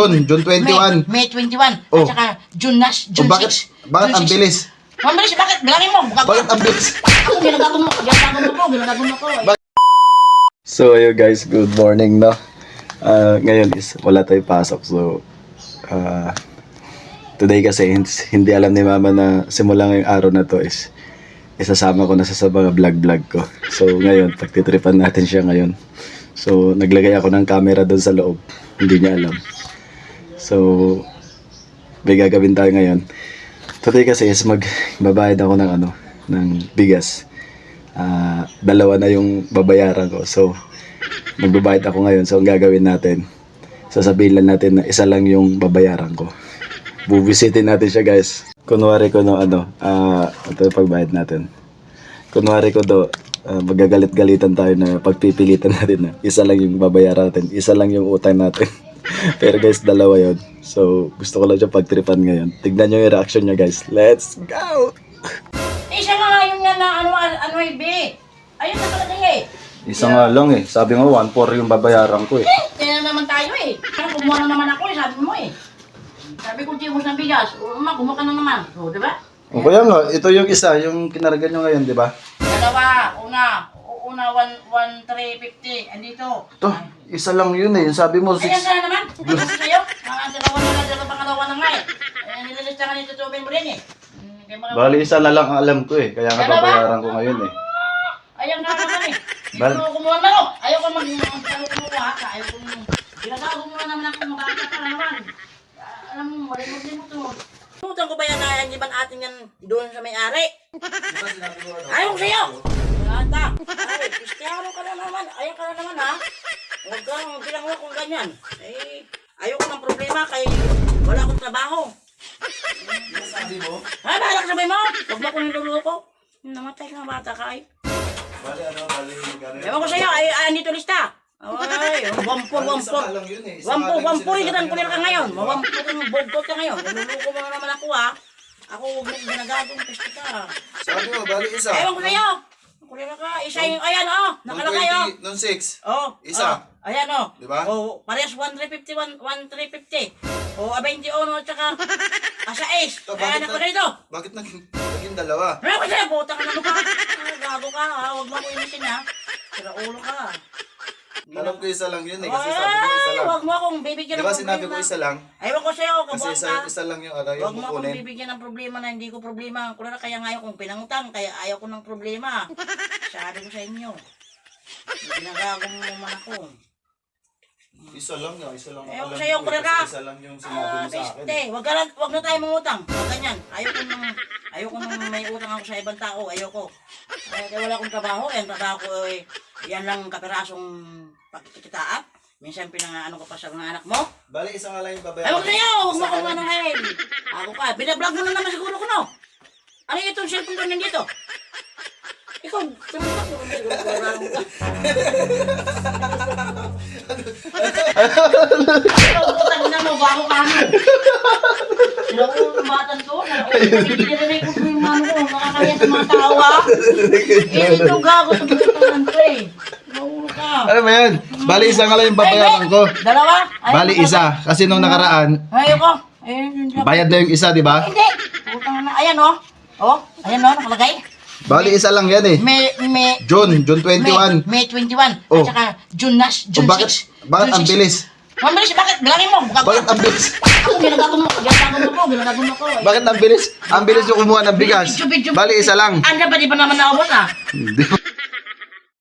June 21. May 21. Oh. At saka June O bakit? 6. Bakit ang bilis? Mabilis, bakit? Bilangin mo. Bakit ang bilis? Ako, ginagagong mo ko. So ayun guys, good morning no. Ngayon is wala tayong pasok. So today kasi hindi alam ni mama na simula ngayong araw na to is isasama ko na sa mga vlog ko. So ngayon, pagtitripan natin siya ngayon. So naglagay ako ng camera doon sa loob. Hindi niya alam. So may gagawin tayo ngayon. Today kasi is magbabayad ako ng bigas. Dalawa na yung babayaran ko. So magbabayad ako ngayon. So ang gagawin natin, sasabihin lang natin na isa lang yung babayaran ko. Bubisitin natin siya guys. Kunwari ko ito yung pagbayad natin. Kunwari ko magagalit-galitan tayo na pagpipilitan natin na isa lang yung babayaran natin, isa lang yung utang natin. Pero guys, dalawa yun. So gusto ko lang siya pagtripan ngayon. Tignan nyo yung reaction niya guys. Let's go! Isa nga yung nga na B. Ayun na talaga Isa nga lang eh. Sabi mo 1.4 yung babayaran ko eh. Kaya naman tayo Kumuha na naman ako sabi mo Sabi ko, tiyos ng bigas. Kumuha ka na naman. So, di ba? O kaya nga, ito yung isa, yung kinarga nyo ngayon, di ba? Dalawa. Una 1,350. Andito. Ito, isa lang yun eh. Sabi mo, 6. Ayan ka na naman. Ito sa'yo. Pangalawa na nga nililista ka nito tubig mo rin Bali, isa na lang ang alam ko eh. Kaya nga babayaran ko ngayon eh. Ayan ka naman Bal- Dito kumuha na ko. Ayaw ko kumuha ka. Ayaw ko ginagawa kumuha naman ako makakita ka naman. Alam mo, mo to. Utang ko ba yan na yan atin yan doon sa may-ari? Ayaw ko sa'yo! Ata! Ay, kristyano ka na naman. Ayaw ka na naman ha. Huwag kang bilang kung ganyan. Ayaw ko ng problema kay wala akong trabaho. Sabi mo? Bahala ka sabay mo! Huwag mo akong niluluko. Namatay ka ng bata ka Bali, magkano? Ewan ko sa'yo, andito lista. Ay, wampur. Wampur, kitang kulir ka ngayon. Wampur kang bogtot ka ngayon. Niluluko mo na naman ako ha. Ako huwag mo ginagagong pesti ka. Sabi mo, bali isa. Ewan ko sa'yo. Kulir ka. Isa yung, ayan nakalagay Nung 6. Isa. Ayan Diba? Parehas 1,350. O, 21 at saka asa is. Ayan ako dito. Bakit naging dalawa? Ewan ko sa'yo, puta ka na mukha. Gago ka ha. Huwag mo ako inisin ha. Sira ulo ka. Alam ko isa lang yun eh. Kasi sabi mo isa lang. Huwag mo akong bibigyan Di ng ba problema. sinabi ko isa lang? Ewan ko sa'yo, Kasi kabuang ka. isa lang yung Huwag yung mo akong kukunin. bibigyan ng problema na hindi ko problema. Kaya nga ayaw kong pinangutang, kaya ayaw ko ng problema. Sabi ko sa inyo. Ginagagong mo man ako. Isa lang nga, isa lang. Ewan ko sa'yo, kulera. Isa lang yung sinabi mo sa akin. Beste, wag na tayo mangutang. Huwag ganyan. Ayaw ko nang may utang ako sa ibang tao. Ayaw ko. Kaya wala akong trabaho. Yan trabaho ko yan lang kapirasong pagkikitaan. Minsan pinangaano ko pa sa mga anak mo. Bali, isa nga lang yung babayaran. Ewan ko sa'yo, huwag mo akong ano ngayon. Ako ka, binablog mo na naman siguro ko no. Ano yung itong cellphone ko nandito? Ikaw, tumuntak mo rin. Ikaw, na mo, bago ka mo. Sila ko yung batan ko. Hindi ko yung mano ko. Nakakaya sa mga tao ha. Ito gago sa butan ko Naulo ka. Ano ba yan? Bali, isa nga lang yung babayaran ko. Dalawa? Bali, isa. Kasi nung nakaraan, Ayoko. bayad na yung isa, di ba? Hindi. Putang na. Ayan ayan nakalagay. Bali, isa lang yan eh. June 21. May 21. Oh. At saka June O bakit? 6. Bakit ang bilis? Mabilis, bakit? Bilangin mo. Bakit ang bilis? Ako, ginagagong mo ko. Bakit ang bilis? Ang bilis yung kumuha ng bigas. Bali, isa lang. Anda ba di ba naman naubos Hindi mo.